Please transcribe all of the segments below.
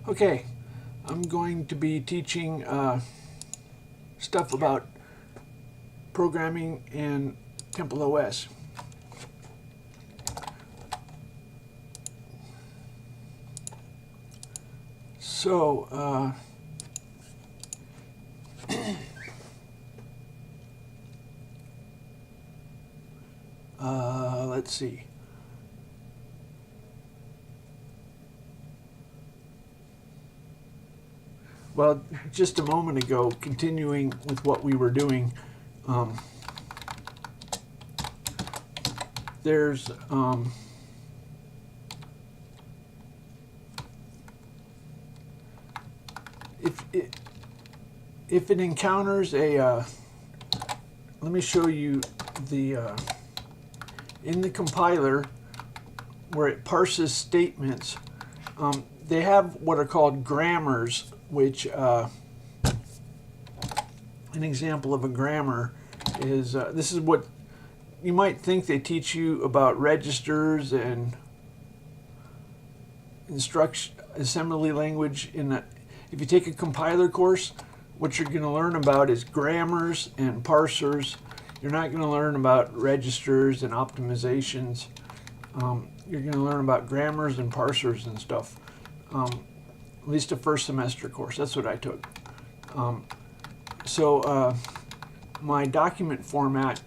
Okay, I'm going to be teaching stuff about programming in TempleOS. So, let's see. Well, just a moment ago, continuing with what we were doing, there's if it encounters a let me show you the in the compiler where it parses statements. They have what are called grammars, which an example of a grammar is this is what you might think they teach you about registers and assembly language in a, if you take a compiler course. What you're going to learn about is grammars and parsers. You're not going to learn about registers and optimizations. You're going to learn about grammars and parsers and stuff. At least a first semester course. That's what I took. My document format,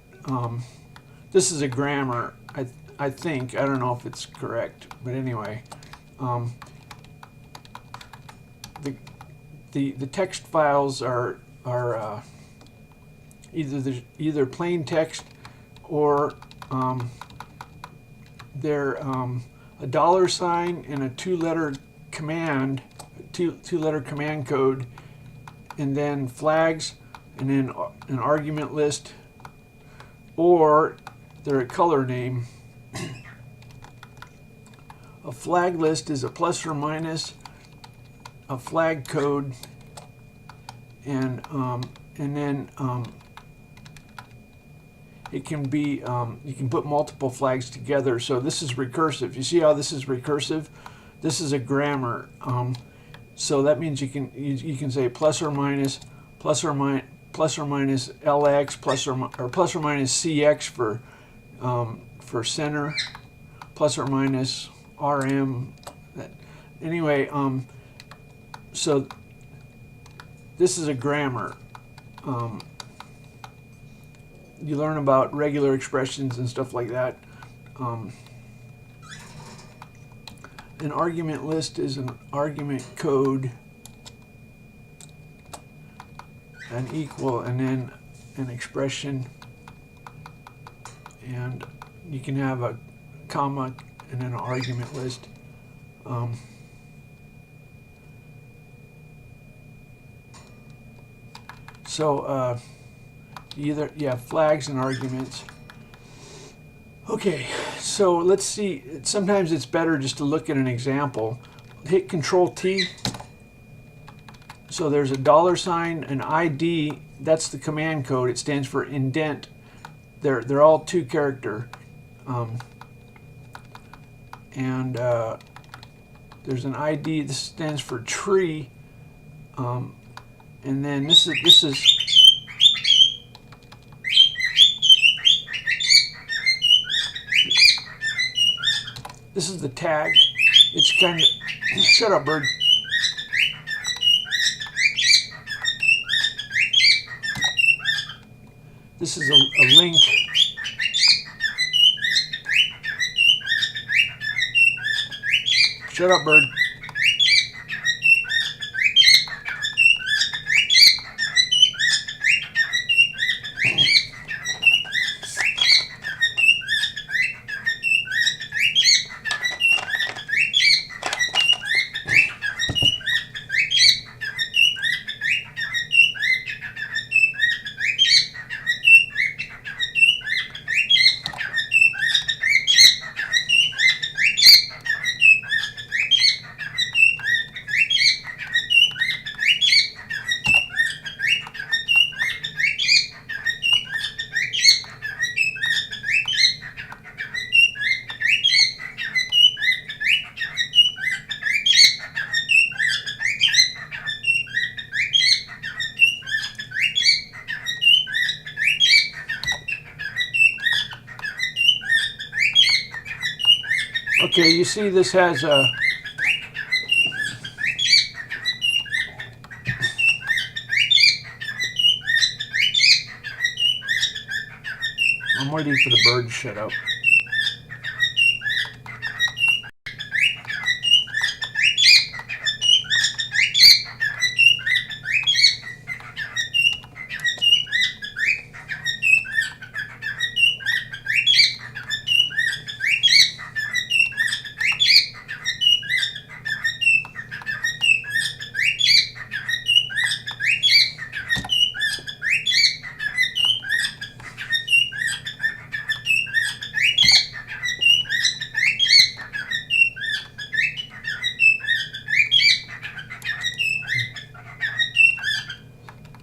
this is a grammar, I think. I don't know if it's correct, but anyway. The text files are either plain text or they're a $sign and a two-letter command, two-letter command code, and then flags, and then an argument list, or they're a color name. A flag list is a plus or minus, a flag code, and then it can be you can put multiple flags together. So this is recursive. You see how this is recursive? This is a grammar. So that means you can say plus or minus LX, plus or minus CX for center, plus or minus RM. Anyway, so this is a grammar. You learn about regular expressions and stuff like that. An argument list is an argument code, an equal, and then an expression. And you can have a comma and then an argument list. Flags and arguments. Okay, so let's see. Sometimes it's better just to look at an example. Hit Control T. So there's a $sign, an ID. That's the command code. It stands for indent. They're all 2-character. There's an ID. This stands for tree. And then this is the tag. It's kind of shut up, bird. This is a link. Shut up, bird. Okay, you see this has a... I'm waiting for the bird to shut up.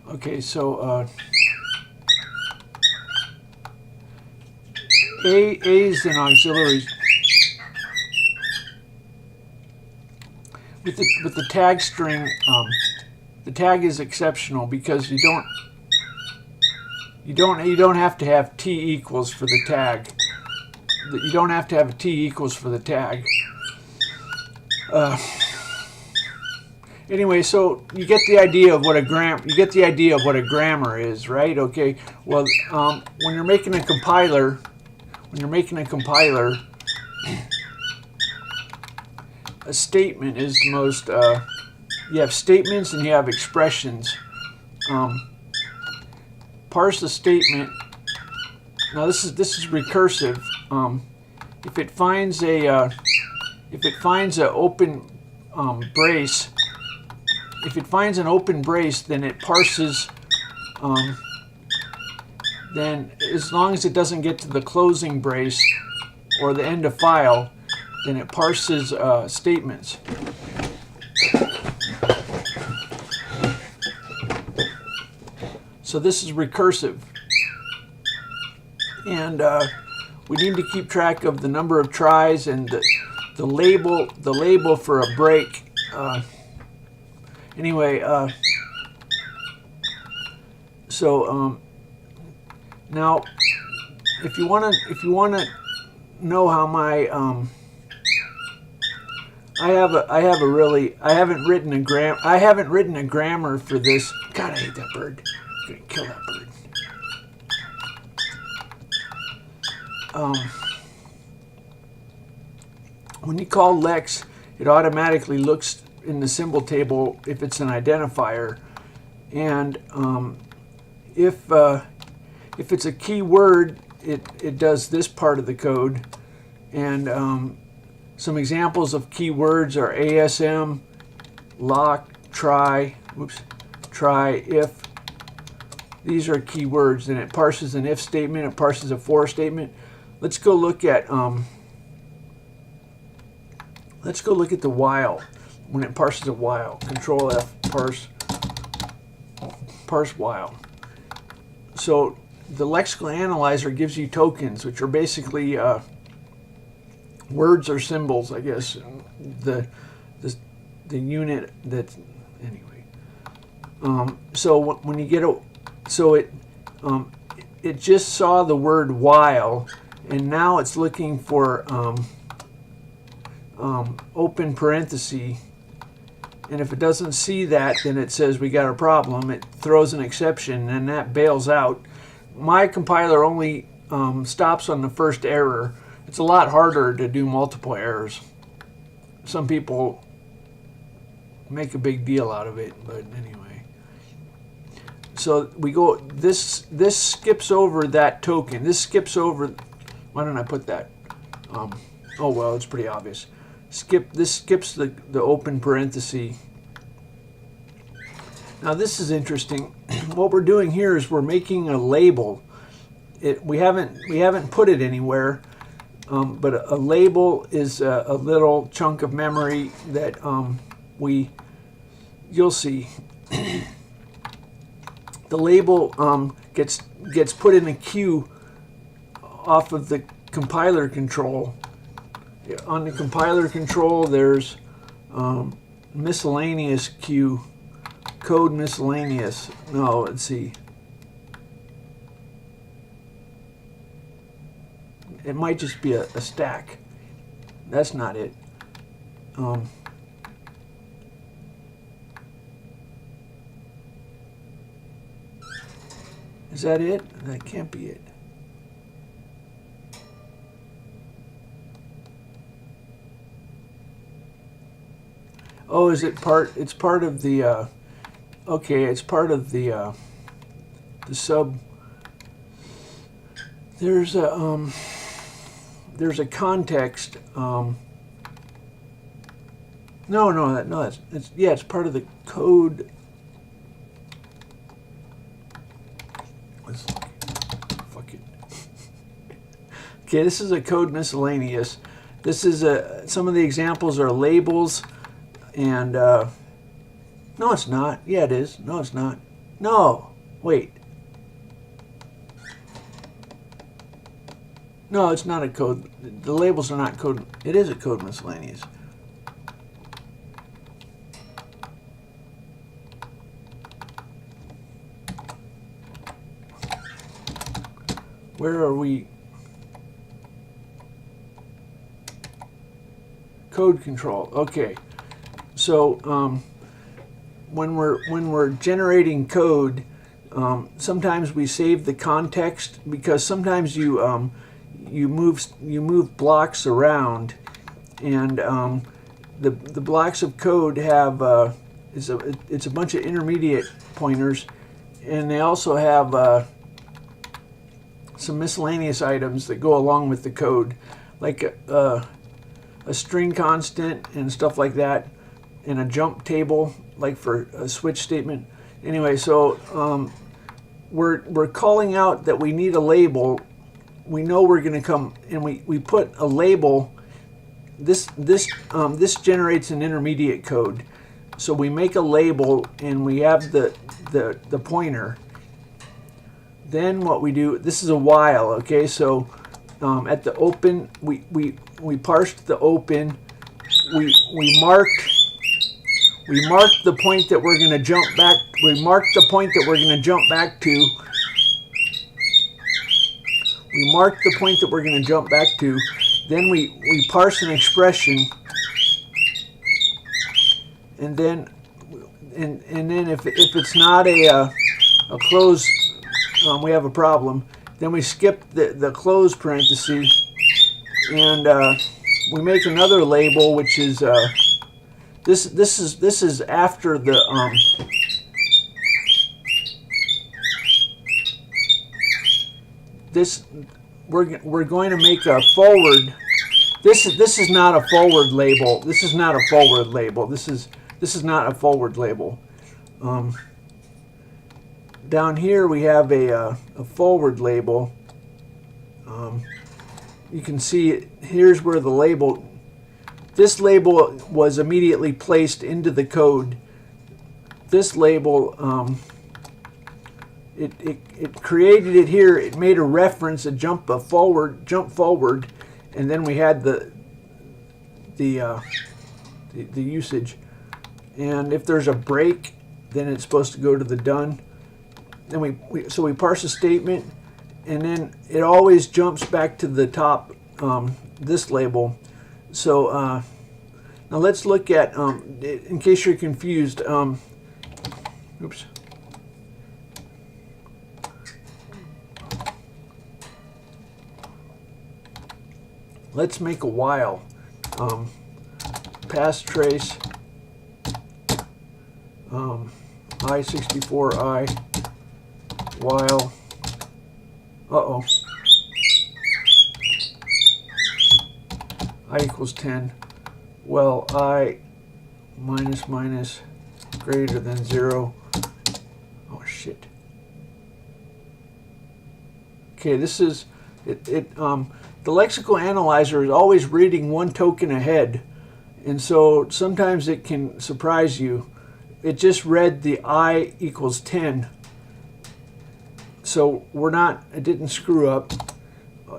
Okay, so A's and auxiliaries. With the tag string, the tag is exceptional because you don't have to have t equals for the tag. You don't have to have a t equals for the tag. Anyway, so you get the idea of what a grammar is, right? Okay. Well, when you're making a compiler, a statement is the most. You have statements and you have expressions. Parse a statement. Now this is recursive. If it finds a open brace. If it finds an open brace, then it parses, then as long as it doesn't get to the closing brace or the end of file, then it parses statements. So this is recursive. And we need to keep track of the number of tries and the label for a break. Anyway, so now, if you wanna know how my I haven't written a grammar for this. God, I hate that bird. I'm gonna kill that bird. When you call Lex, it automatically looks in the symbol table if it's an identifier, and if it's a keyword, it does this part of the code. And some examples of keywords are ASM, lock, try, if. These are keywords, and it parses an if statement, it parses a for statement. Let's go look at the while. When it parses a while, Control F, parse while. So the lexical analyzer gives you tokens, which are basically words or symbols, I guess. The unit that's anyway. So when you get it just saw the word while, and now it's looking for open parenthesis. And if it doesn't see that, then it says we got a problem. It throws an exception, and that bails out. My compiler only stops on the first error. It's a lot harder to do multiple errors. Some people make a big deal out of it, but anyway. So we go. This skips over that token. This skips over. Why don't I put that? Oh well, it's pretty obvious. This skips the open parenthesis. Now this is interesting. What we're doing here is we're making a label. We haven't put it anywhere, but a label is a little chunk of memory that you'll see. The label gets put in a queue off of the compiler control. On the compiler control, there's miscellaneous queue, code miscellaneous. No, let's see. It might just be a stack. That's not it. Is that it? That can't be it. Oh, is it part? It's part of the. Okay, it's part of the sub. There's a context. No, it's yeah, it's part of the code. Fuck it. Okay, this is a code miscellaneous. This is some of the examples are labels, and no, it's not. Yeah, it is. No, it's not. No, wait. No, it's not a code. The labels are not code. It is a code miscellaneous. Where are we? Code control. Okay. So when we're generating code, sometimes we save the context because sometimes you move blocks around, and the blocks of code have it's a bunch of intermediate pointers, and they also have some miscellaneous items that go along with the code, like a string constant and stuff like that, and a jump table, like for a switch statement. Anyway, so we're calling out that we need a label. We know we're going to come, and we put a label. This generates an intermediate code. So we make a label, and we have the pointer. Then what we do, this is a while, okay? So at the open, we parsed the open. We marked the point that we're going to jump back. We marked the point that we're going to jump back to. We mark the point that we're going to jump back to. Then we parse an expression, and then if it's not a close, we have a problem. Then we skip the close parenthesis, and we make another label, which is this is after the we're going to make a forward. This is not a forward label. This is not a forward label. This is not a forward label. Down here we have a forward label. You can see here's where the label. This label was immediately placed into the code. This label. It created it here. It made a reference, a jump forward, and then we had the usage. And if there's a break, then it's supposed to go to the done. Then we parse a statement, and then it always jumps back to the top. This label. So now let's look at in case you're confused. Oops. Let's make a while. Pass trace I64I while. I equals 10. Well, I minus greater than 0. Oh shit. Okay, this is it. The lexical analyzer is always reading one token ahead, and so sometimes it can surprise you. It just read the I equals 10. So it didn't screw up.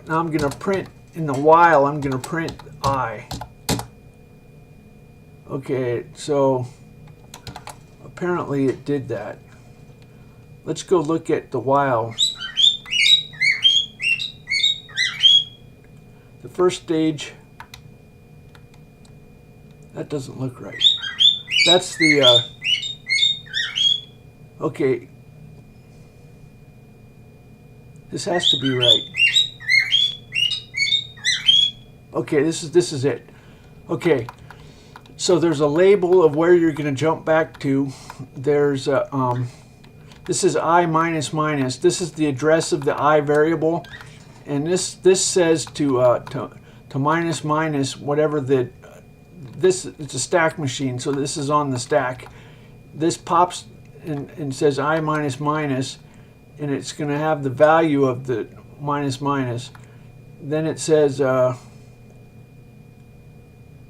Now I'm going to print, in the while, I'm going to print I. Okay, so apparently it did that. Let's go look at the while. The first stage, That doesn't look right. That's the, okay. This has to be right. Okay, this is it. Okay, so there's a label of where you're going to jump back to. There's a, this is I minus minus. This is the address of the I variable, and this says to minus minus whatever the it's a stack machine, so this is on the stack. This pops and says I minus minus, and it's going to have the value of the minus minus. Then it says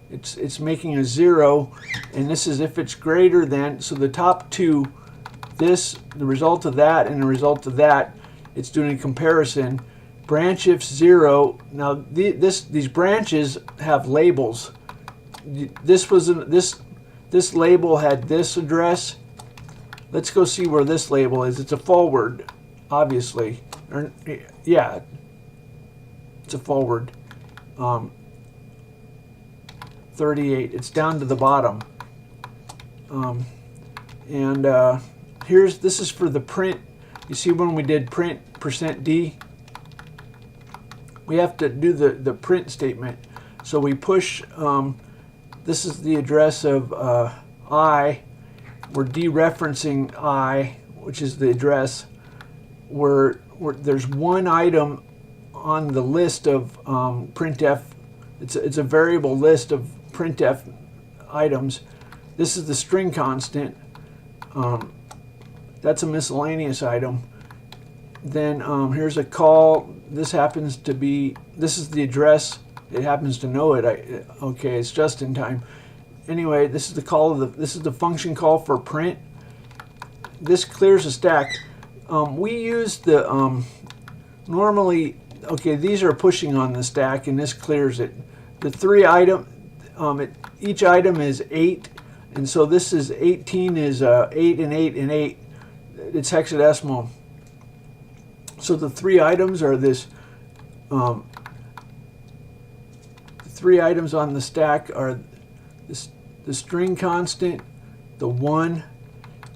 it's making a 0, and this is if it's greater than, so the top two, the result of that and the result of that, it's doing a comparison. Branch if 0. Now these branches have labels. This label had this address. Let's go see where this label is. It's a forward, obviously. Yeah, it's a forward. 38. It's down to the bottom. This is for the print. You see when we did print %d, we have to do the print statement. So we push. This is the address of I. We're dereferencing I, which is the address where there's one item on the list of printf. It's a variable list of printf items. This is the string constant. That's a miscellaneous item. Then here's a call. This happens to be, this is the address. It happens to know it. Okay, it's just in time. Anyway, this is the call of this is the function call for print. This clears a stack. We use the normally. Okay, these are pushing on the stack, and this clears it. The three item, each item is 8, and so this is 18 is 8 and 8 and 8. It's hexadecimal. So the three items are this. The three items on the stack are the string constant, the 1,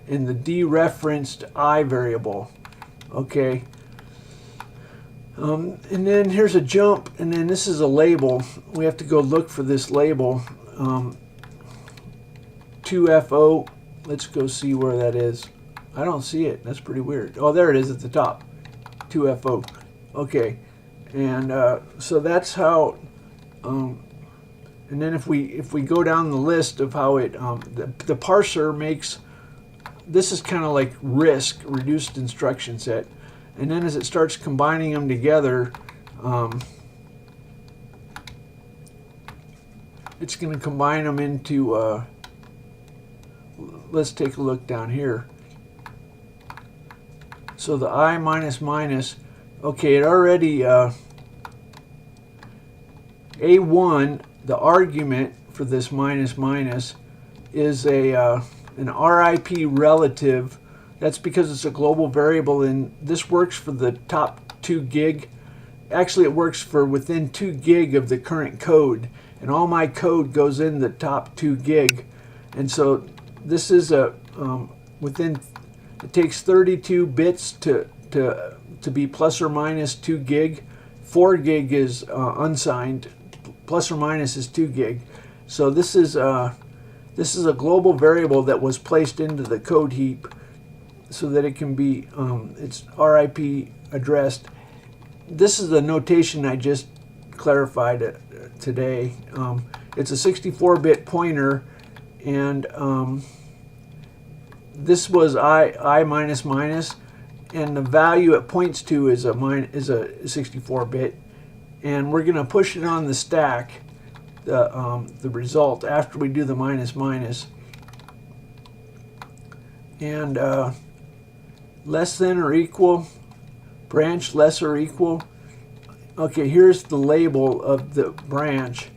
and the dereferenced I variable. Okay. And then here's a jump, and then this is a label. We have to go look for this label. 2FO. Let's go see where that is. I don't see it. That's pretty weird. Oh, there it is at the top. 2FO. Okay. And so that's how. And then if we go down the list of how it the parser makes, this is kind of like RISC, reduced instruction set. And then as it starts combining them together, it's going to combine them into, let's take a look down here. So the I minus minus, okay, it already, A1, the argument for this minus minus, is an RIP relative. That's because it's a global variable, and this works for the top 2 gig. Actually, it works for within 2 gig of the current code, and all my code goes in the top 2 gig. And so this is a within. It takes 32 bits to be plus or minus 2 gig. 4 gig is unsigned. Plus or minus is 2 gig. So this is a global variable that was placed into the code heap, so that it can be it's RIP addressed. This is the notation I just clarified today. It's a 64-bit pointer, and this was I minus minus, and the value it points to is a 64-bit, and we're going to push it on the stack, the result after we do the minus minus, and less than or equal, branch less or equal. Okay, here's the label of the branch.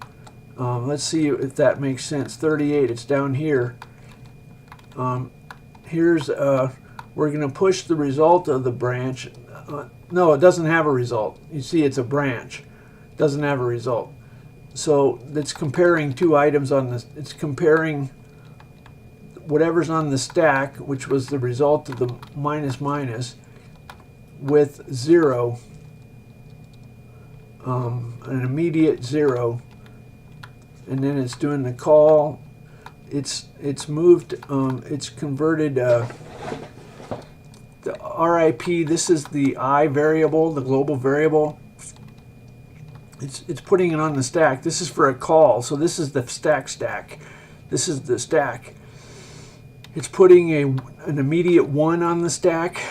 Let's see if that makes sense. 38, it's down here. Here's we're going to push the result of the branch. No, it doesn't have a result. You see, it's a branch. It doesn't have a result. So it's comparing two items on this. It's comparing whatever's on the stack, which was the result of the minus minus, with 0, an immediate 0, and then it's doing the call. It's moved. It's converted the RIP. This is the I variable, the global variable. It's putting it on the stack. This is for a call, so this is the stack. This is the stack. It's putting an immediate 1 on the stack,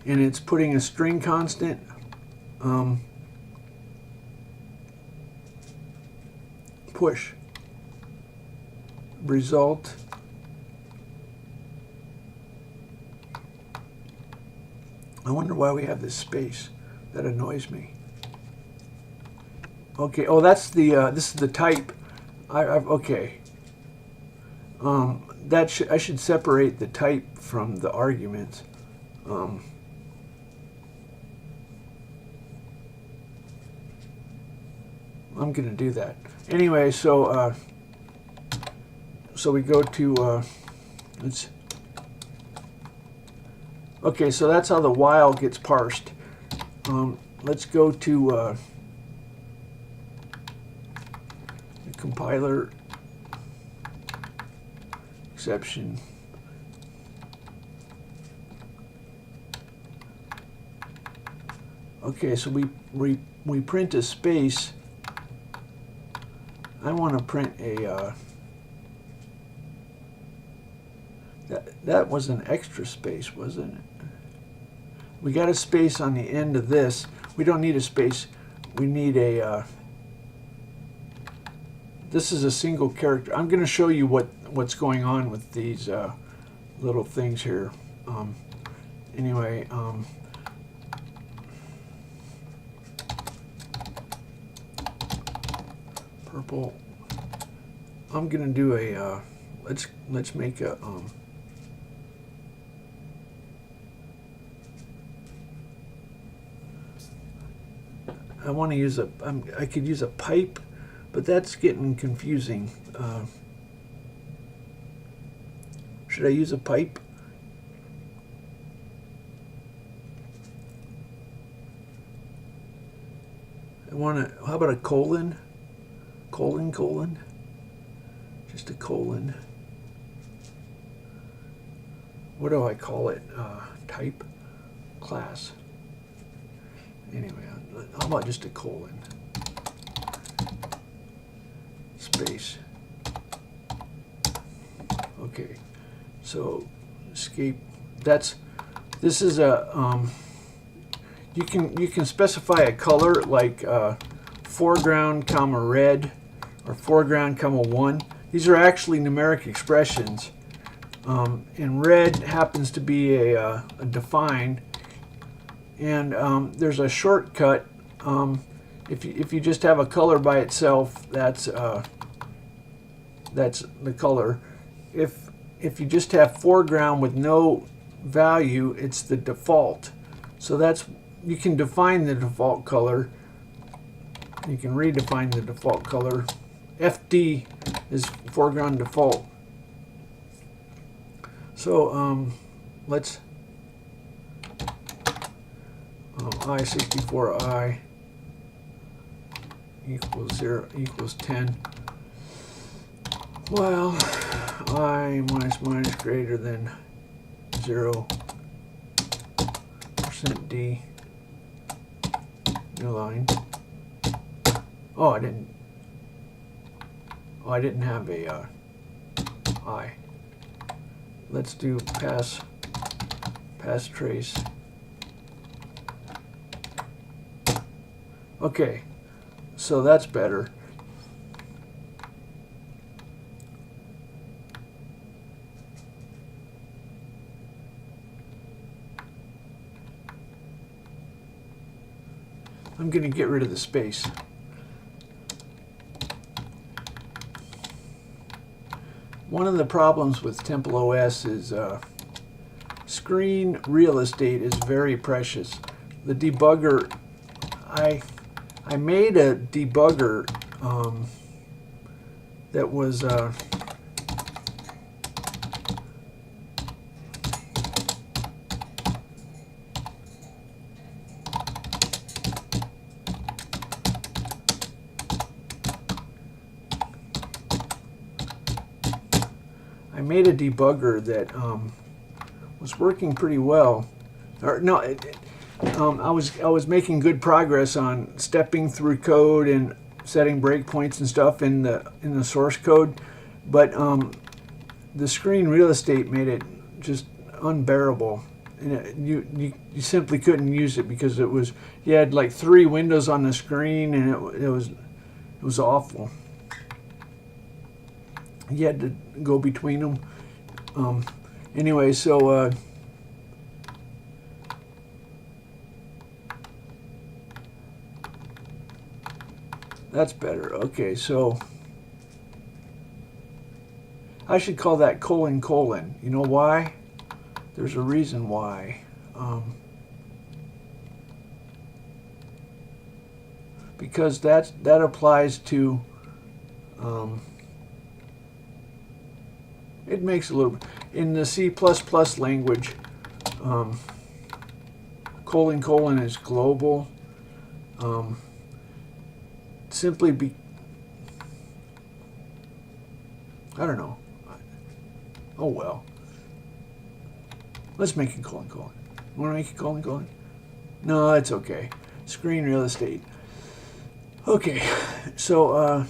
and it's putting a string constant. Push. Result. I wonder why we have this space. That annoys me. Okay. Oh, that's the. This is the type. Okay. I should separate the type from the arguments. I'm going to do that anyway. So we go to let's. Okay, so that's how the while gets parsed. Let's go to the compiler exception. Okay, so we print a space. I want to print a that was an extra space, wasn't it? We got a space on the end of this. We don't need a space. We need a this is a single character. I'm going to show you what's going on with these little things here. Anyway, purple. I'm going to do a let's make a I want to use I could use a pipe, but that's getting confusing. Should I use a pipe? How about a colon? Colon? Just a colon. What do I call it? Type? Class. Anyway, how about just a colon? Space. Okay, so escape. This is a you can specify a color like foreground comma red or foreground comma 1. These are actually numeric expressions, and red happens to be a define. And there's a shortcut. If you just have a color by itself, that's the color. If you just have foreground with no value, it's the default. So you can define the default color. You can redefine the default color. FD is foreground default. So let's. I64I equals 0 equals 10. Well, I minus greater than 0 %D. New line. Oh, I didn't have a I. Let's do pass trace. Okay, so that's better. I'm going to get rid of the space. One of the problems with TempleOS is screen real estate is very precious. The debugger, I made a debugger that was I made a debugger that was working pretty well. Or no, I was making good progress on stepping through code and setting breakpoints and stuff in the source code, but the screen real estate made it just unbearable, and you simply couldn't use it because you had like 3 windows on the screen, and it was awful. You had to go between them. Anyway, so that's better. Okay, so I should call that colon. You know why? There's a reason why. Because that applies to it makes a little in the C++ language. Colon is global. Simply be, I don't know. Oh well. Let's make it colon. You want to make it colon? No, it's okay. Screen real estate. Okay, so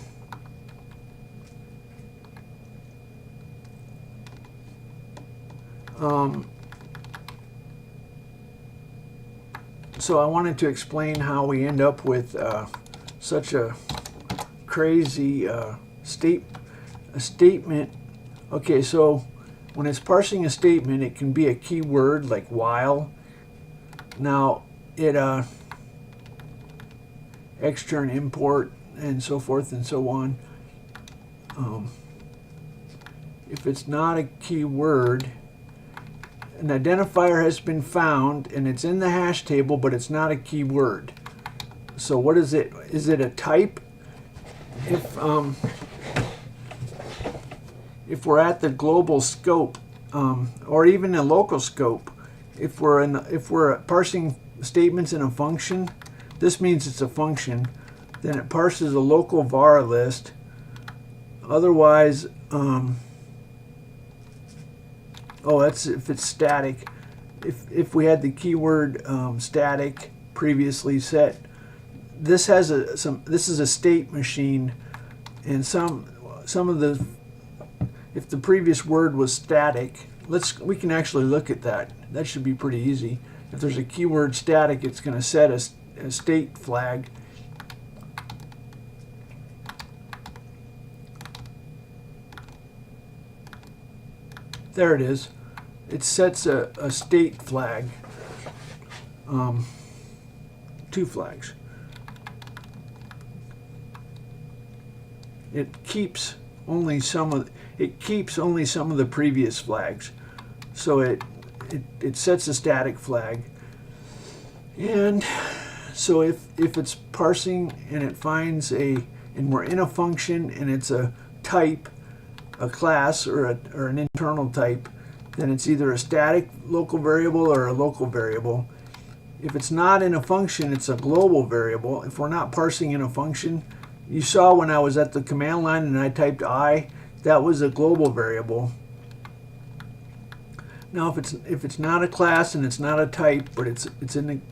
so I wanted to explain how we end up with such a crazy statement. Okay, so when it's parsing a statement, it can be a keyword like while. Now it extern import and so forth and so on. If it's not a keyword, an identifier has been found and it's in the hash table, but it's not a keyword. So what is it? Is it a type? If we're at the global scope, or even a local scope, if we're parsing statements in a function, this means it's a function. Then it parses a local var list. Otherwise, that's if it's static. If we had the keyword static previously set. This has this is a state machine, and some of the, if the previous word was static, we can actually look at that. That should be pretty easy. If there's a keyword static, it's going to set a state flag. There it is. It sets a state flag. 2 flags. It keeps only some of the previous flags, so it sets a static flag. And so if it's parsing and it finds and we're in a function and it's a type, a class or an internal type, then it's either a static local variable or a local variable. If it's not in a function, it's a global variable. If we're not parsing in a function, you saw when I was at the command line and I typed I, that was a global variable. Now if it's not a class and it's not a type, but it's in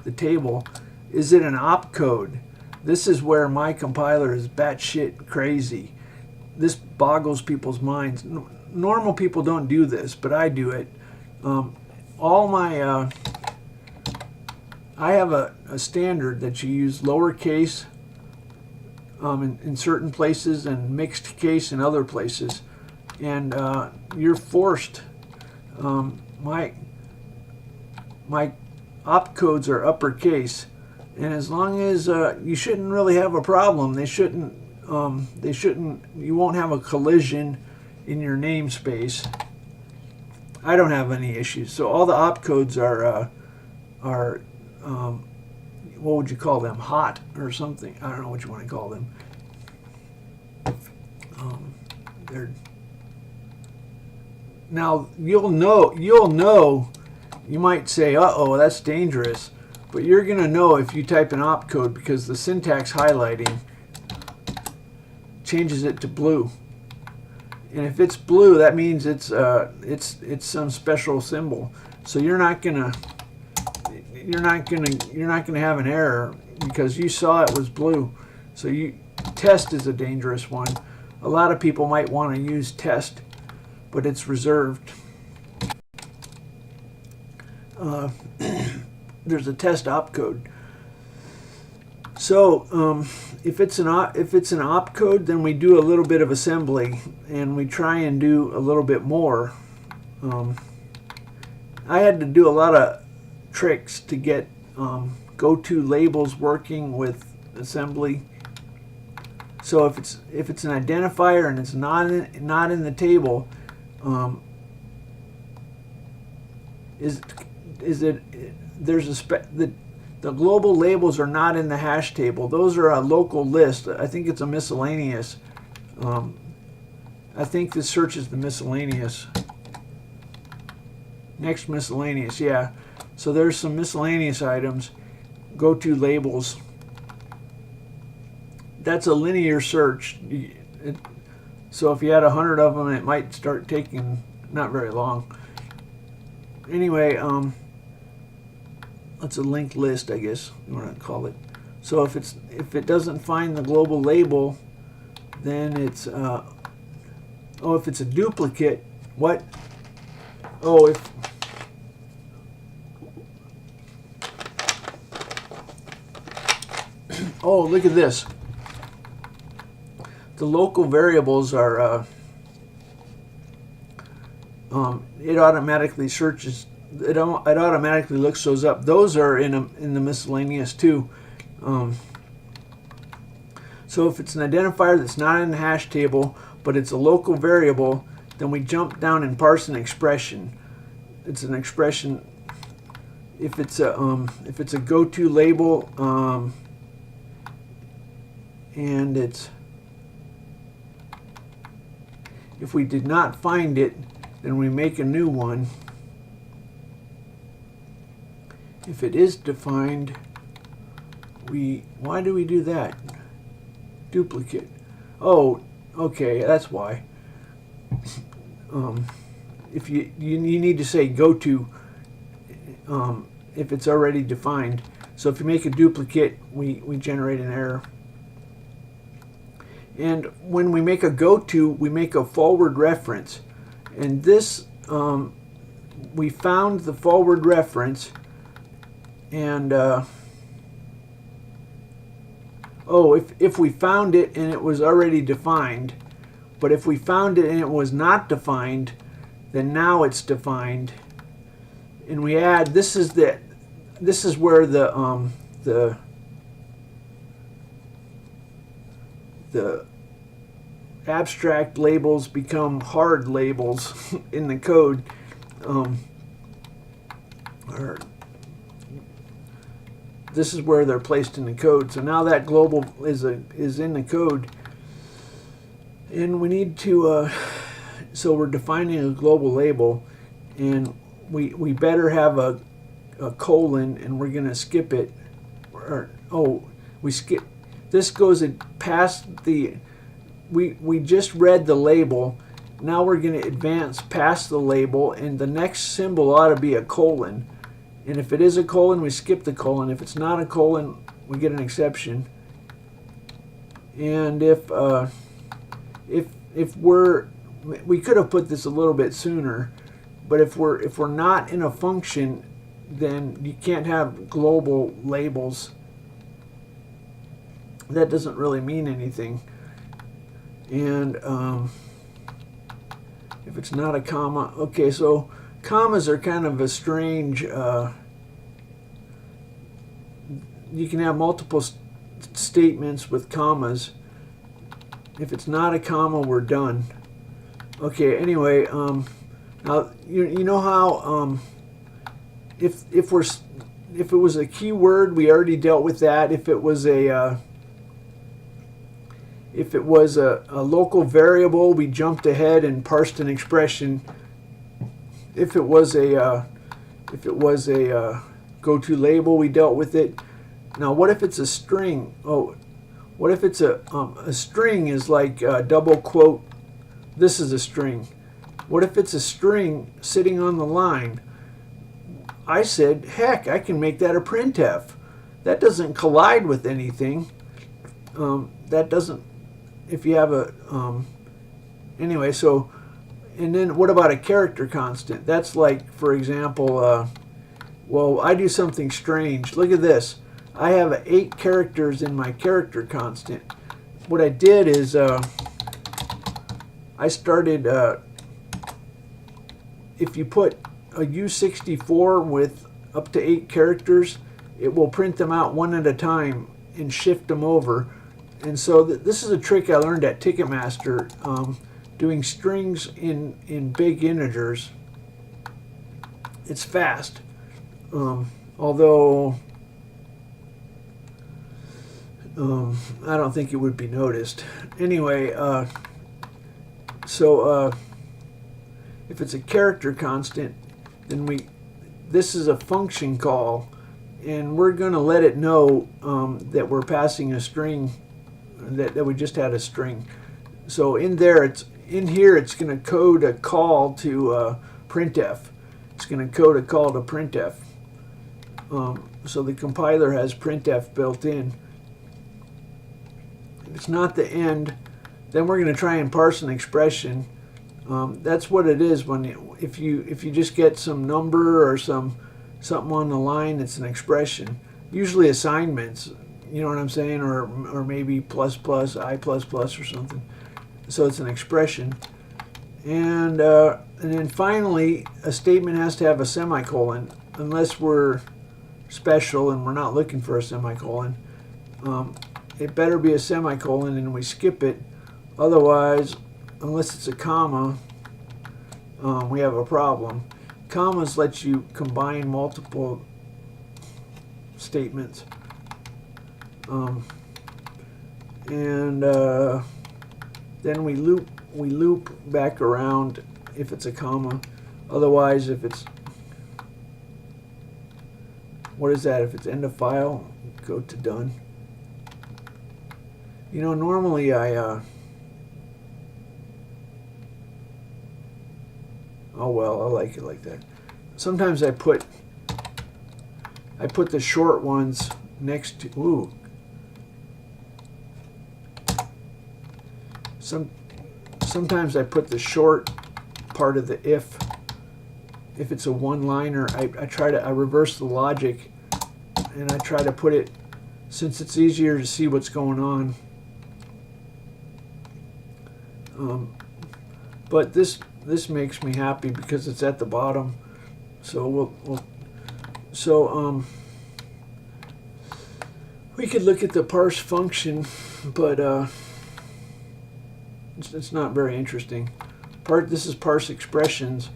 the table, is it an opcode? This is where my compiler is batshit crazy. This boggles people's minds. Normal people don't do this, but I do it. All my I have a standard that you use lowercase in certain places and mixed case in other places, and you're forced. My opcodes are uppercase, and as long as you shouldn't really have a problem. They shouldn't. You won't have a collision in your namespace. I don't have any issues. So all the opcodes are what would you call them? Hot or something? I don't know what you want to call them. Now you'll know. You might say, "Uh-oh, that's dangerous," but you're gonna know if you type an opcode because the syntax highlighting changes it to blue. And if it's blue, that means it's some special symbol. So you're not gonna have an error because you saw it was blue. So test is a dangerous one. A lot of people might want to use test, but it's reserved. There's a test opcode. So if it's an opcode, then we do a little bit of assembly and we try and do a little bit more. I had to do a lot of tricks to get go-to labels working with assembly. So if it's an identifier and it's not in the table, the global labels are not in the hash table. Those are a local list. I think it's a miscellaneous. I think this searches the miscellaneous. Next miscellaneous, yeah. So there's some miscellaneous items. Go to labels. That's a linear search. So if you had 100 of them, it might start taking not very long. Anyway, that's a linked list, I guess you want to call it. So if it doesn't find the global label, then it's if it's a duplicate, what? Oh, oh, look at this. The local variables are it automatically searches. It automatically looks those up. Those are in the miscellaneous too. So if it's an identifier that's not in the hash table, but it's a local variable, then we jump down and parse an expression. It's an expression. If it's a go-to label, and if we did not find it, then we make a new one. If it is defined, why do we do that? Duplicate. Oh, okay, that's why. If you need to say go to if it's already defined. So if you make a duplicate, we generate an error. And when we make a go-to, we make a forward reference. And this, we found the forward reference, and if we found it and it was already defined, but if we found it and it was not defined, then now it's defined. And we add, this is where the abstract labels become hard labels in the code. This is where they're placed in the code. So now that global is in the code, and we need to. So we're defining a global label, and we better have a colon, and we're going to skip it. We skip. This goes past the. We just read the label. Now we're going to advance past the label, and the next symbol ought to be a colon. And if it is a colon, we skip the colon. If it's not a colon, we get an exception. And if we could have put this a little bit sooner, but if we're not in a function, then you can't have global labels. That doesn't really mean anything. And if it's not a comma, okay, so commas are kind of a strange, you can have multiple statements with commas. If it's not a comma, we're done. Okay, anyway, now you know how if it was a keyword, we already dealt with that. If it was a If it was a local variable, we jumped ahead and parsed an expression. If it was a go-to label, we dealt with it. Now, what if it's a string? Oh, what if it's a string is like double quote, this is a string. What if it's a string sitting on the line? I said, heck, I can make that a printf. That doesn't collide with anything. That doesn't, if you have a, anyway, so, and then what about a character constant? That's like, for example, well, I do something strange. Look at this. I have 8 characters in my character constant. What I did is I started, if you put a U64 with up to 8 characters, it will print them out one at a time and shift them over. And so this is a trick I learned at Ticketmaster, doing strings in big integers. It's fast, although I don't think it would be noticed. Anyway, so if it's a character constant, then this is a function call, and we're going to let it know that we're passing a string, that we just had a string. So in there, in here, it's going to code a call to printf. It's going to code a call to printf. So the compiler has printf built in. If it's not the end, then we're going to try and parse an expression. That's what it is if you just get some number or something on the line, it's an expression. Usually assignments, you know what I'm saying, or maybe plus plus, I plus plus or something. So it's an expression. And then finally, a statement has to have a semicolon, unless we're special and we're not looking for a semicolon. It better be a semicolon, and we skip it. Otherwise, unless it's a comma, we have a problem. Commas let you combine multiple statements. And then we loop back around if it's a comma. Otherwise, if it's, what is that? If it's end of file, go to done. You know, normally oh well, I like it like that. Sometimes I put the short ones next to, ooh. Sometimes I put the short part of the if it's a one-liner, I reverse the logic, and I try to put it, since it's easier to see what's going on. But this makes me happy because it's at the bottom. So we could look at the parse function, but it's not very interesting. This is parse expressions.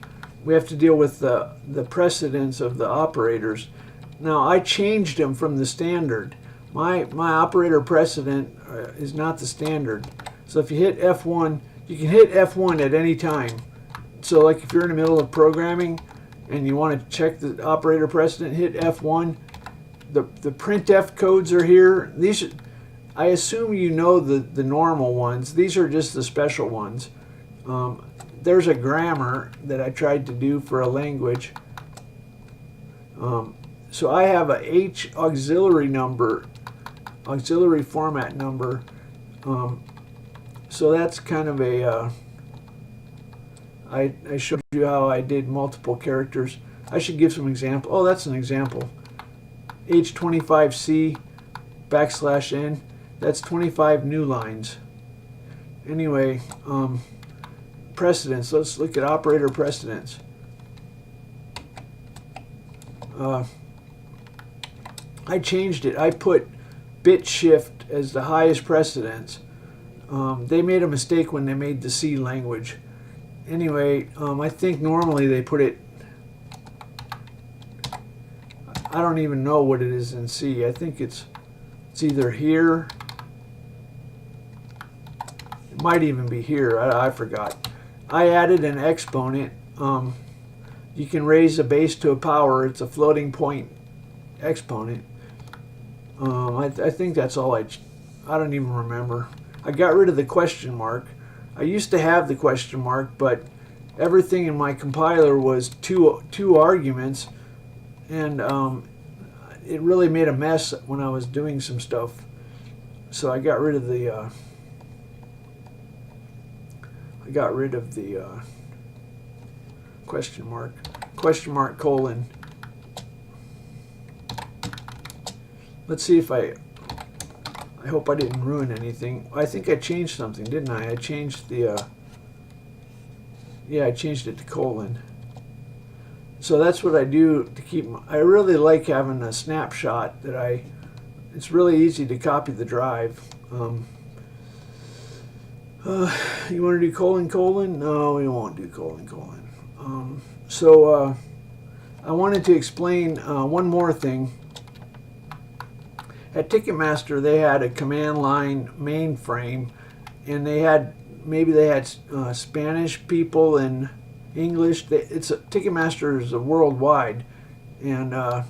We have to deal with the precedence of the operators. Now I changed them from the standard. My operator precedent is not the standard. So if you hit F1, you can hit F1 at any time. So like if you're in the middle of programming and you want to check the operator precedent, hit F1. The printf codes are here. These, I assume you know the normal ones. These are just the special ones. There's a grammar that I tried to do for a language. So I have a H auxiliary number, auxiliary format number. So that's kind of a, I showed you how I did multiple characters. I should give some example. Oh, that's an example. H25C \n. That's 25 new lines. Anyway, precedence. Let's look at operator precedence. I changed it. I put bit shift as the highest precedence. They made a mistake when they made the C language. Anyway, I think normally they put it, I don't even know what it is in C. I think it's either here Might even be here. I forgot. I added an exponent. You can raise a base to a power. It's a floating point exponent. I think that's all I don't even remember. I got rid of the question mark. I used to have the question mark, but everything in my compiler was two arguments, and it really made a mess when I was doing some stuff. So I got rid of the question mark colon. Let's see if I hope I didn't ruin anything. I think I changed something, didn't I? I changed the yeah, I changed it to colon. So that's what I do to keep I really like having a snapshot that it's really easy to copy the drive. You want to do colon? No, we won't do colon. So I wanted to explain one more thing. At Ticketmaster, they had a command line mainframe, and maybe they had Spanish people and English. Ticketmaster is worldwide, and on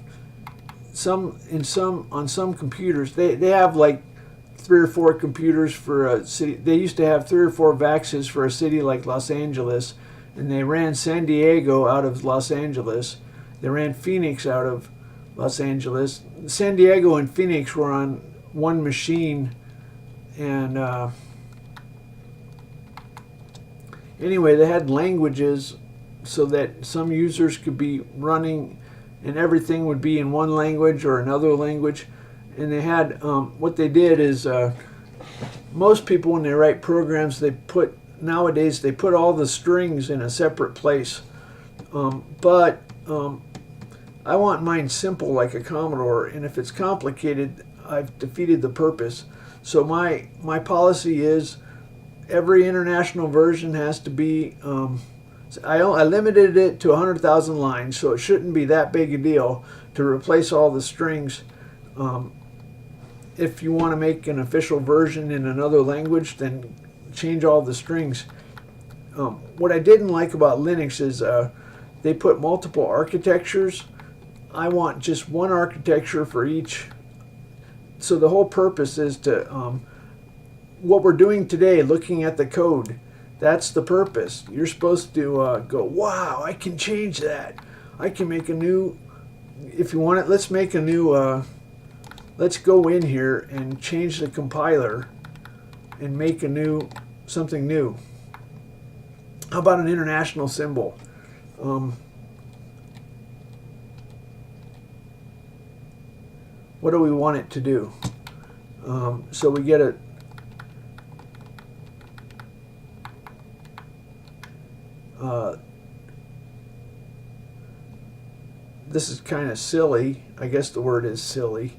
some computers they have like 3 or 4 computers for a city. They used to have 3 or 4 VAXs for a city like Los Angeles, and they ran San Diego out of Los Angeles. They ran Phoenix out of Los Angeles. San Diego and Phoenix were on one machine, and anyway, they had languages so that some users could be running and everything would be in one language or another language. And they had what they did is most people, when they write programs, nowadays they put all the strings in a separate place, but I want mine simple like a Commodore, and if it's complicated, I've defeated the purpose. So my policy is every international version has to be, I limited it to 100,000 lines, so it shouldn't be that big a deal to replace all the strings. If you want to make an official version in another language, then change all the strings. What I didn't like about Linux is they put multiple architectures. I want just one architecture for each. So the whole purpose is to, what we're doing today, looking at the code, that's the purpose. You're supposed to go, wow, I can change that. I can make a new, if you want it, let's make a new, let's go in here and change the compiler and make something new. How about an international symbol? What do we want it to do? So we get this is kind of silly. I guess the word is silly.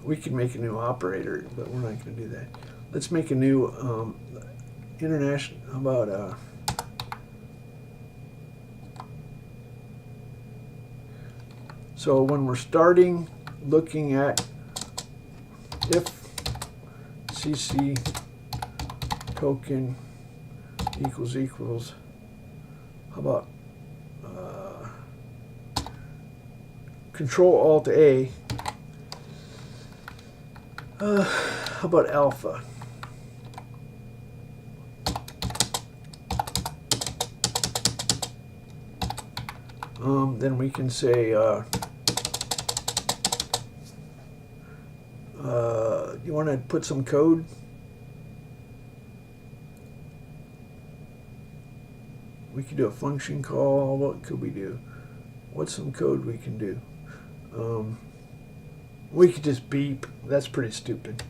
We could make a new operator, but we're not going to do that. Let's make a new international. How about so when we're starting looking at if cc token equals, how about Control Alt A, how about alpha? Then we can say you want to put some code? We could do a function call. What could we do? What's some code we can do? We could just beep. That's pretty stupid.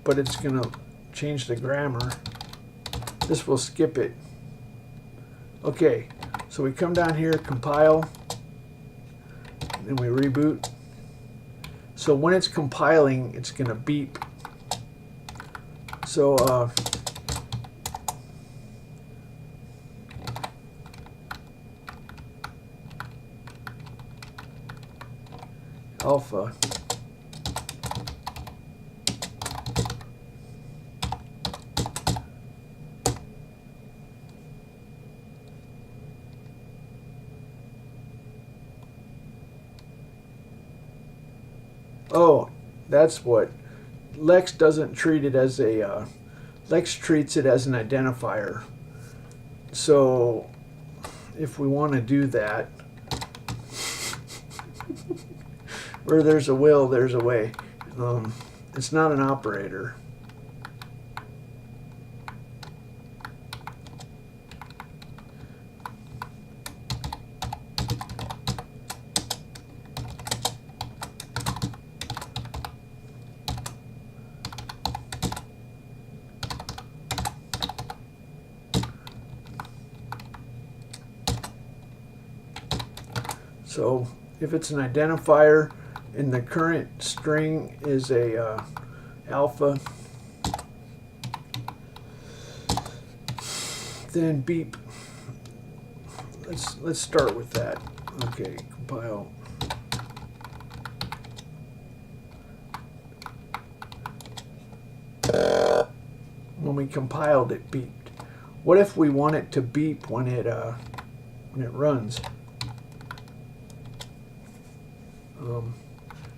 But it's going to change the grammar. This will skip it. Okay, so we come down here, compile, and we reboot. So when it's compiling, it's going to beep. So alpha Oh, that's what. Lex doesn't treat it as a, Lex treats it as an identifier. So if we want to do that, where there's a will, there's a way. It's not an operator. So if it's an identifier and the current string is a alpha, then beep. Let's start with that. Okay, compile. When we compiled, it beeped. What if we want it to beep when it runs?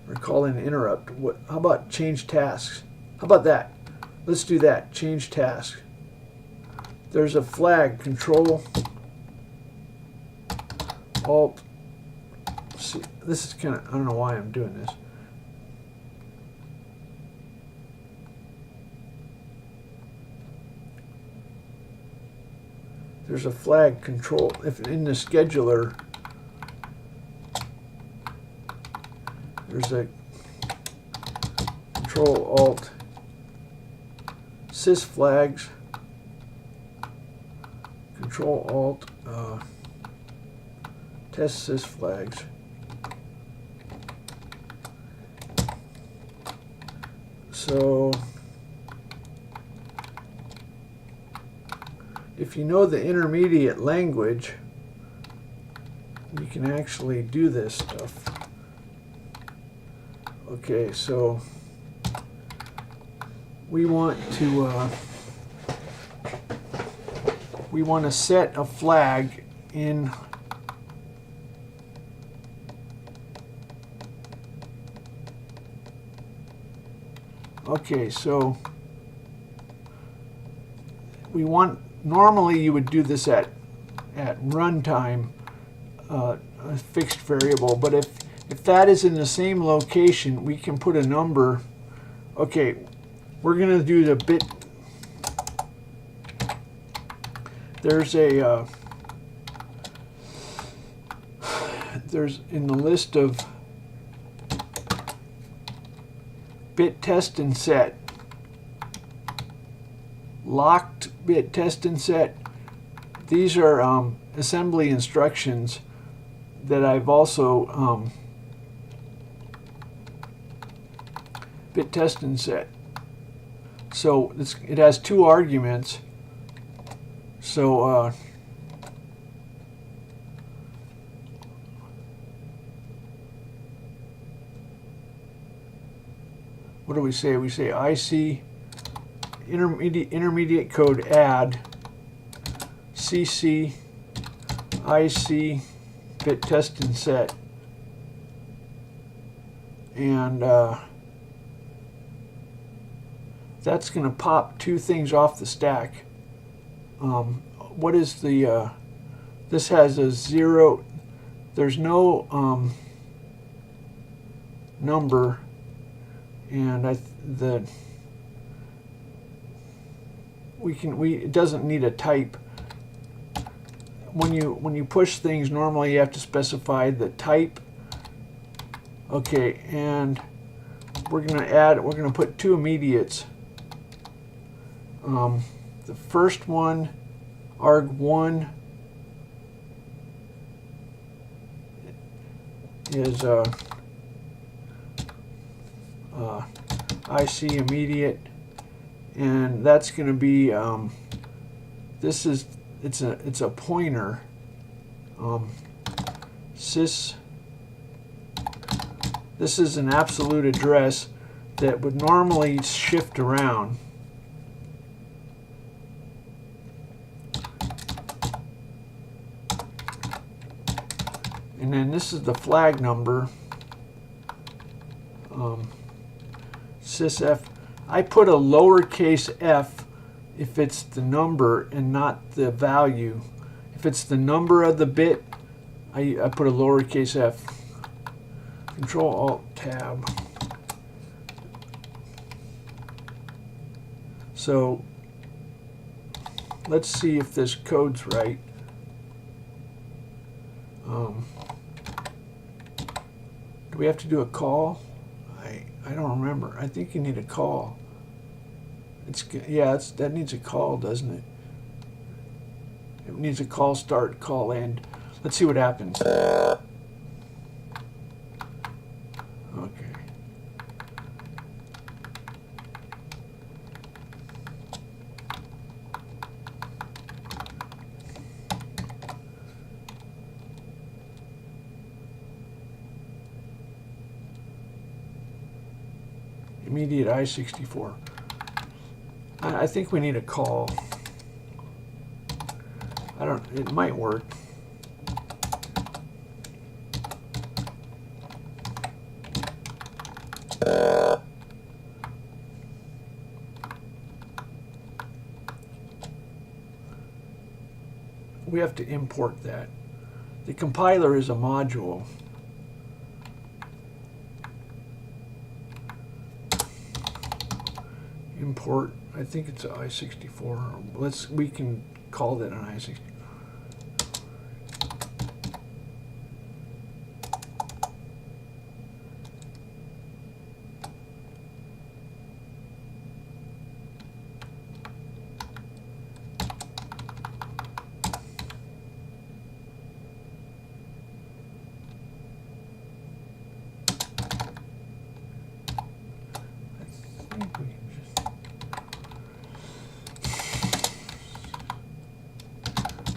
We're calling an interrupt. How about change tasks? How about that? Let's do that. Change task. There's a flag. Control Alt. See, this is kind of, I don't know why I'm doing this. There's a flag. Control. If in the scheduler, there's a Control Alt sys flags, Control Alt test sys flags. So if you know the intermediate language, you can actually do this stuff. Okay, so we want to set a flag in so we want, normally you would do this at runtime, a fixed variable, but if that is in the same location, we can put a number. Okay, we're going to do the bit. There's a there's in the list of bit test and set, locked bit test and set. These are assembly instructions that I've also bit test and set. So it has two arguments. So what do we say? We say IC intermediate code add CC IC bit test and set, and that's going to pop two things off the stack. What is the this has a 0, there's no number, and it doesn't need a type. When you push things, normally you have to specify the type. Okay, and we're gonna put two immediates. The first one, arg1, is IC immediate, and that's going to be it's a pointer. Sys. This is an absolute address that would normally shift around. And then this is the flag number. sysf. I put a lowercase f if it's the number and not the value. If it's the number of the bit, I put a lowercase f. Control Alt Tab. So let's see if this code's right. Do we have to do a call? I don't remember. I think you need a call. That needs a call, doesn't it? It needs a call start, call end. Let's see what happens. Okay. Immediate I-64. I think we need a call. It might work. We have to import that. The compiler is a module. Import, I think it's an I-64. We can call that an I-64.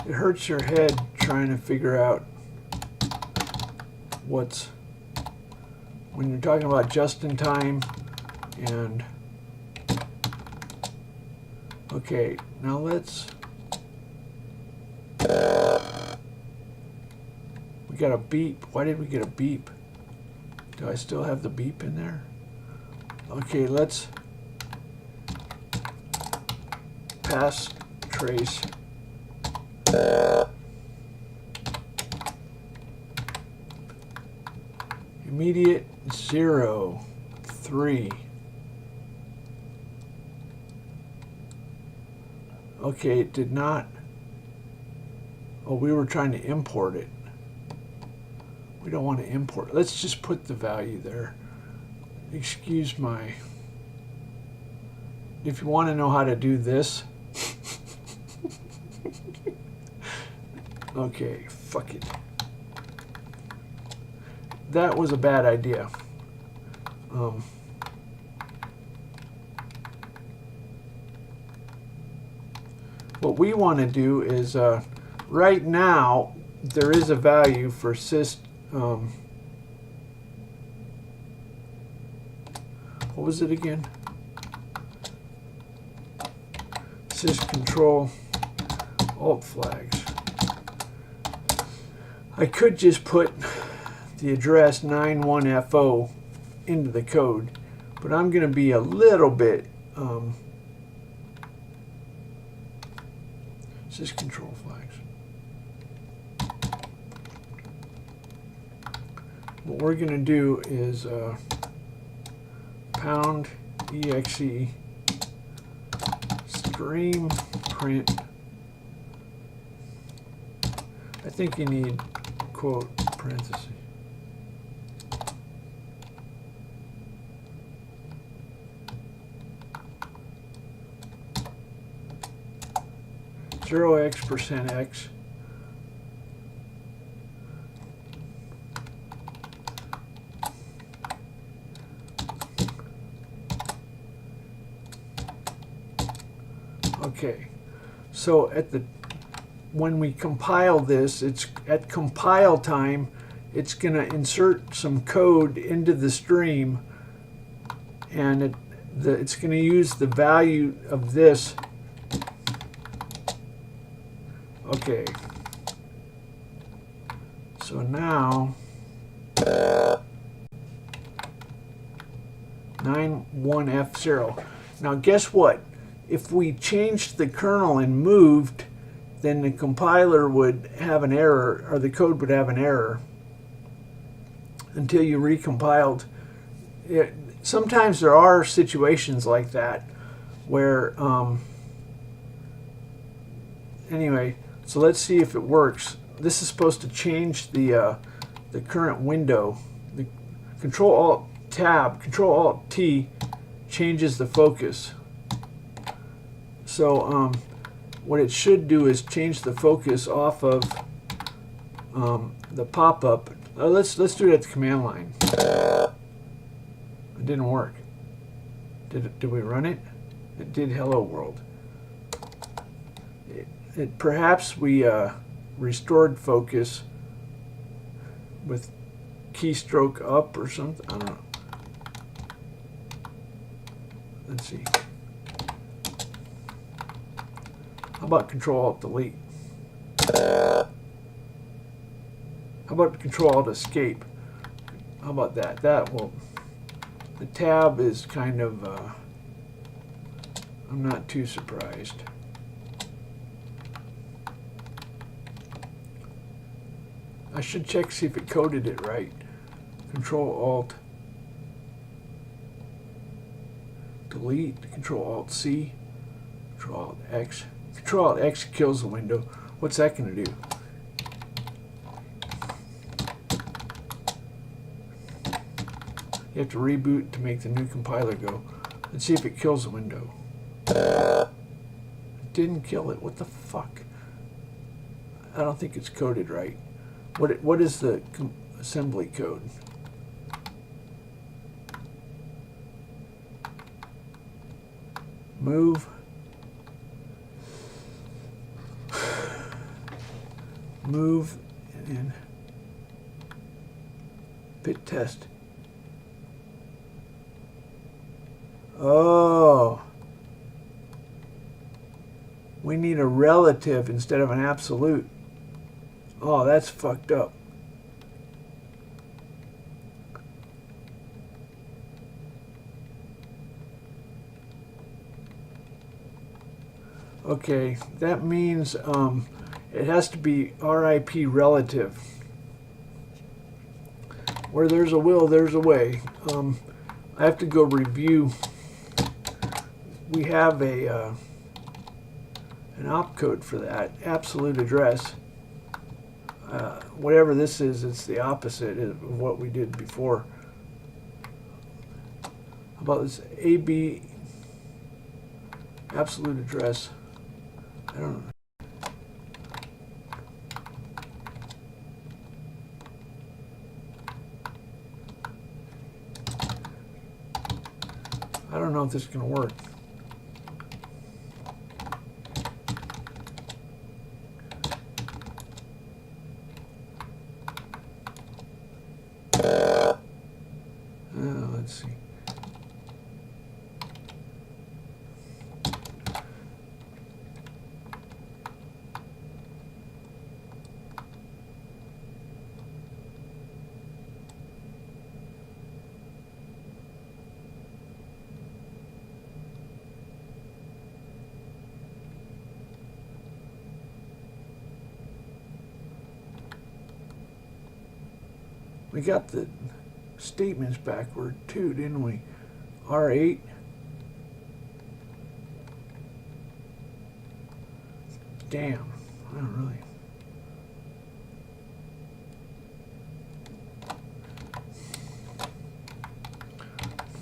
It hurts your head trying to figure out when you're talking about just in time and okay, now we got a beep. Why did we get a beep? Do I still have the beep in there? Okay, let's pass trace. Immediate 0, 3. Okay, it did not. Oh, we were trying to import it. We don't want to import it. Let's just put the value there. Excuse my. If you want to know how to do this. Okay, fuck it. That was a bad idea. What we want to do is, right now, there is a value for sys. What was it again? Sys control alt flags. I could just put the address 91FO into the code, but I'm going to be a little bit sys control flags. What we're going to do is pound exe stream print. I think you need quote parentheses. %x. Okay, so when we compile this, it's at compile time, it's going to insert some code into the stream, and it's going to use the value of this. Okay, so now 91F0. Now guess what? If we changed the kernel and moved, then the compiler would have an error, or the code would have an error until you recompiled. Sometimes there are situations like that where, anyway, so let's see if it works. This is supposed to change the current window. The Control-Alt-Tab, Control-Alt-T changes the focus. So what it should do is change the focus off of the pop-up. Let's do it at the command line. It didn't work. Did we run it? It did hello world. Perhaps we restored focus with keystroke up or something. I don't know. Let's see. How about Control-Alt-Delete? How about Control-Alt-Escape? How about that? That will. The tab is kind of. I'm not too surprised. I should check see if it coded it right. Control-Alt-Delete. Control-Alt-C. Control-Alt-X. Control-Alt-X kills the window. What's that going to do? You have to reboot to make the new compiler go. Let's see if it kills the window. It didn't kill it. What the fuck? I don't think it's coded right. What is the assembly code? Move. Move and bit test. Oh, we need a relative instead of an absolute. Oh, that's fucked up. Okay, that means it has to be RIP relative. Where there's a will, there's a way. I have to go review. We have an opcode for that, absolute address. Whatever this is, it's the opposite of what we did before. How about this AB absolute address? I don't know. I don't know if this is going to work. Let's see. We got the statements backward too, didn't we? R8. Damn, I don't really.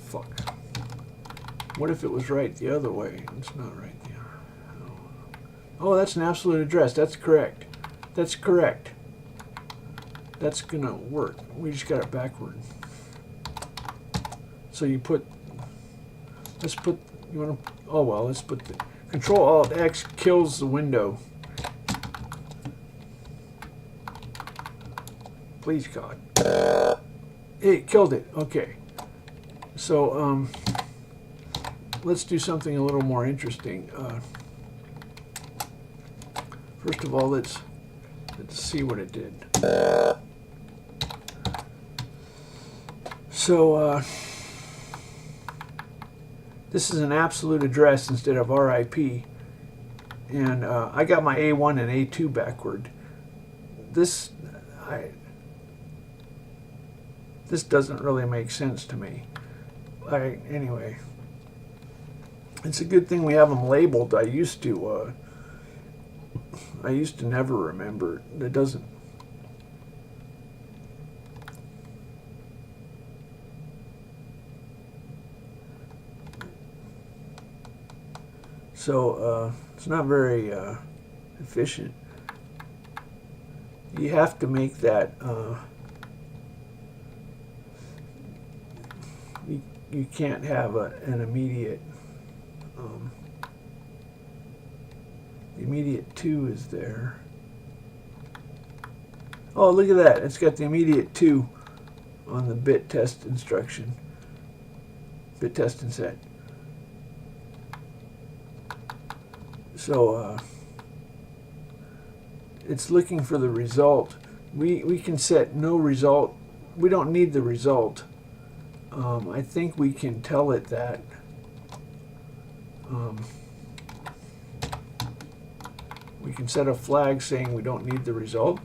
Fuck. What if it was right the other way? It's not right there. Oh, that's an absolute address. That's correct. That's correct. That's gonna work. We just got it backward. So you put, let's put, you wanna, oh well, let's put the Control-Alt-X kills the window. Please God. Hey, it killed it. Okay. So let's do something a little more interesting. First of all, let's see what it did. So This is an absolute address instead of RIP. And I got my A1 and A2 backward. This doesn't really make sense to me. Anyway, it's a good thing we have them labeled. I used to never remember. It doesn't. So it's not very efficient. You have to make that. You can't have an immediate. The immediate 2 is there. Oh, look at that! It's got the immediate 2 on the bit test instruction. Bit test and set. So it's looking for the result. We can set no result. We don't need the result. I think we can tell it that. We can set a flag saying we don't need the result.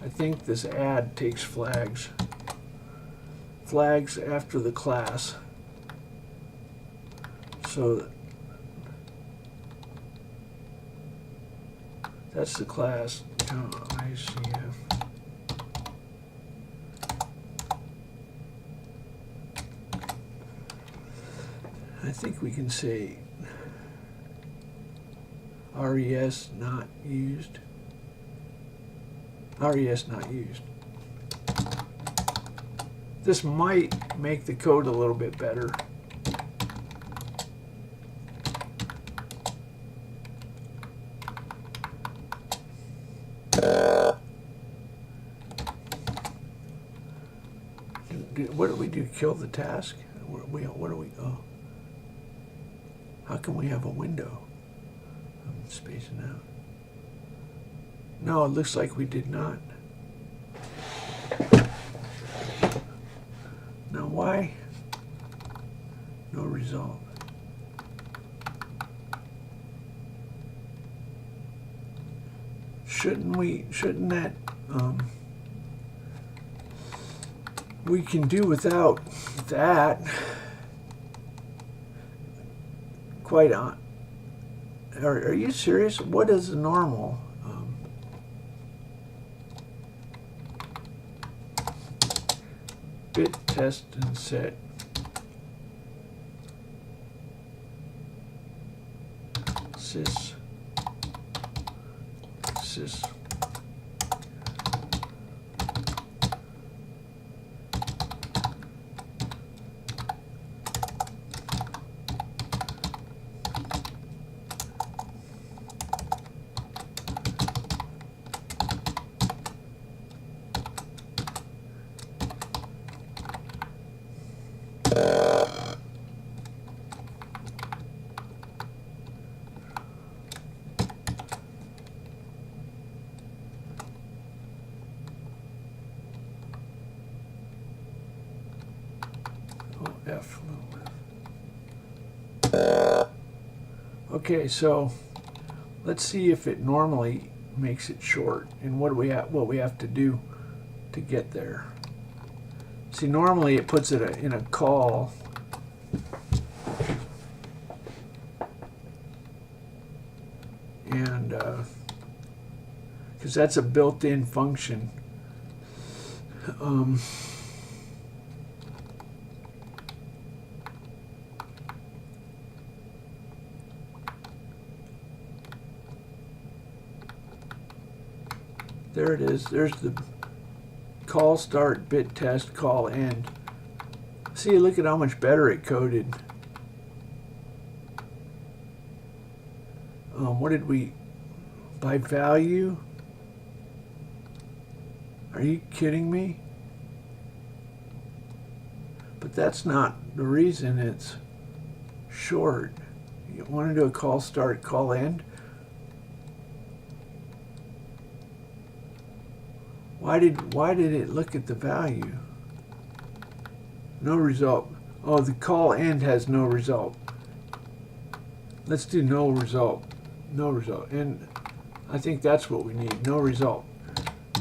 I think this add takes flags. Flags after the class. So that's the class. ICF. I think we can say RES not used. RES not used. This might make the code a little bit better. What do we do? Kill the task? What do we? Oh, how can we have a window? I'm spacing out. No, it looks like we did not. Now why? No result. Shouldn't that, we can do without that. Quite on. Are you serious? What is normal? Bit test and set. Sys. F. Okay, so let's see if it normally makes it short, and what we have to do to get there. See, normally it puts it in a call. And because that's a built-in function. There it is. There's the call start, bit test, call end. See, look at how much better it coded. What did we, by value? Are you kidding me? But that's not the reason it's short. You want to do a call start, call end? Why did it look at the value? No result. Oh, the call end has no result. Let's do no result. No result. And I think that's what we need. No result.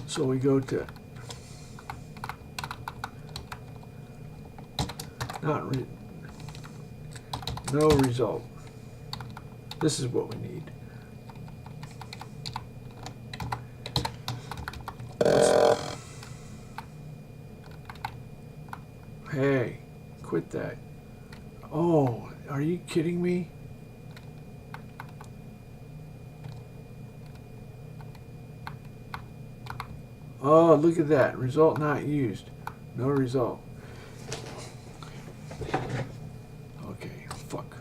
So we go to no result. This is what we need. Hey, quit that. Oh, are you kidding me? Oh, look at that. Result not used. No result. Okay, fuck.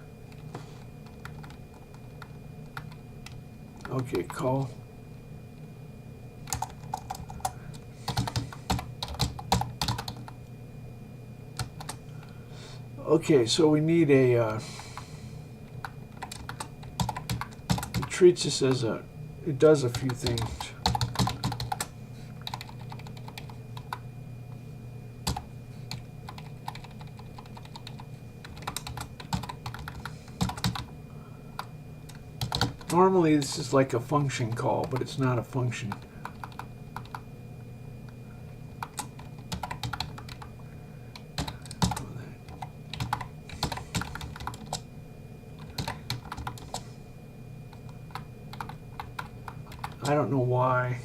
Okay, call. Okay, so we need a, it treats this as it does a few things. Normally this is like a function call, but it's not a function. I don't know why.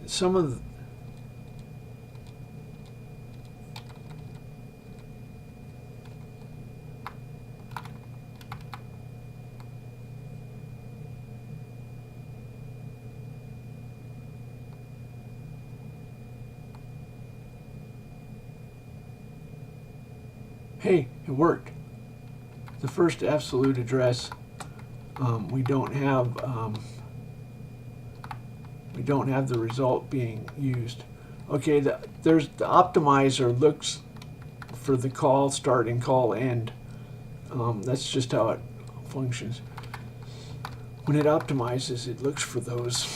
Some of the, hey, it worked. The first absolute address. We don't have the result being used. Okay, there's the optimizer looks for the call start and call end. That's just how it functions. When it optimizes, it looks for those.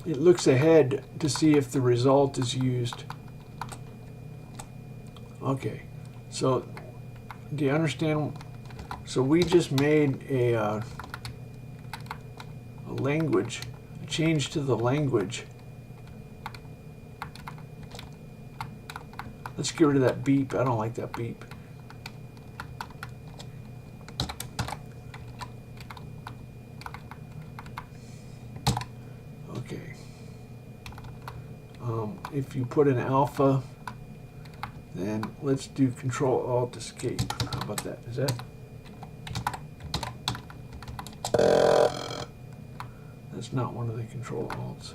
It looks ahead to see if the result is used. Okay, so do you understand? So we just made a language, a change to the language. Let's get rid of that beep. I don't like that beep. Okay. If you put an alpha, then let's do Control-Alt-Escape. How about that? Is that? That's not one of the Control-Alts.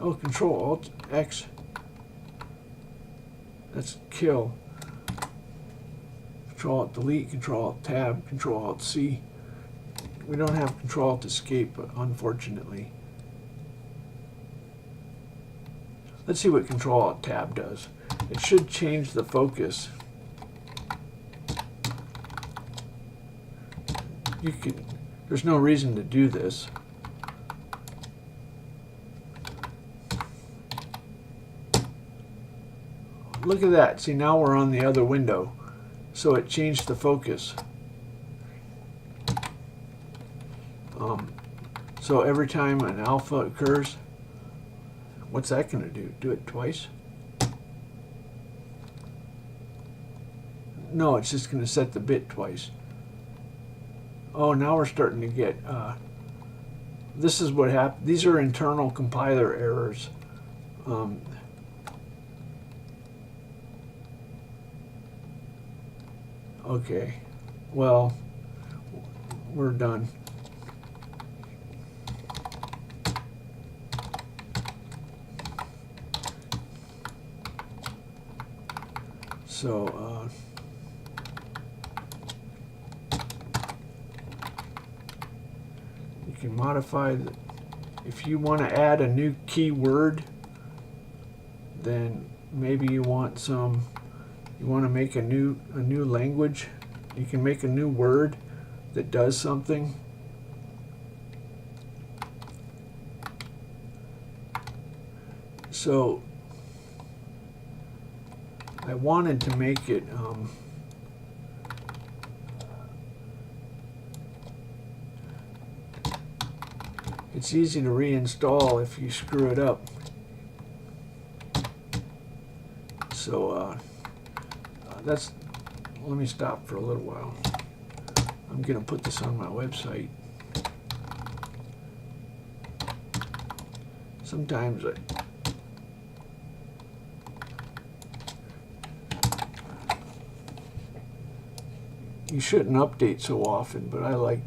Oh, Control-Alt-X. That's kill. Control-Alt-Delete, Control-Alt-Tab, Control-Alt-C. We don't have Control-Alt-Escape, unfortunately. Let's see what Control-Alt-Tab does. It should change the focus. There's no reason to do this. Look at that. See, now we're on the other window. So it changed the focus. So every time an alpha occurs, what's that going to do? Do it twice? No, it's just going to set the bit twice. Oh, now we're starting to get, this is what happened. These are internal compiler errors. Okay, well, we're done. So, you can modify if you want to add a new keyword, then maybe you want to make a new language. You can make a new word that does something. So I wanted to make it it's easy to reinstall if you screw it up. So let me stop for a little while. I'm going to put this on my website. Sometimes you shouldn't update so often, but I like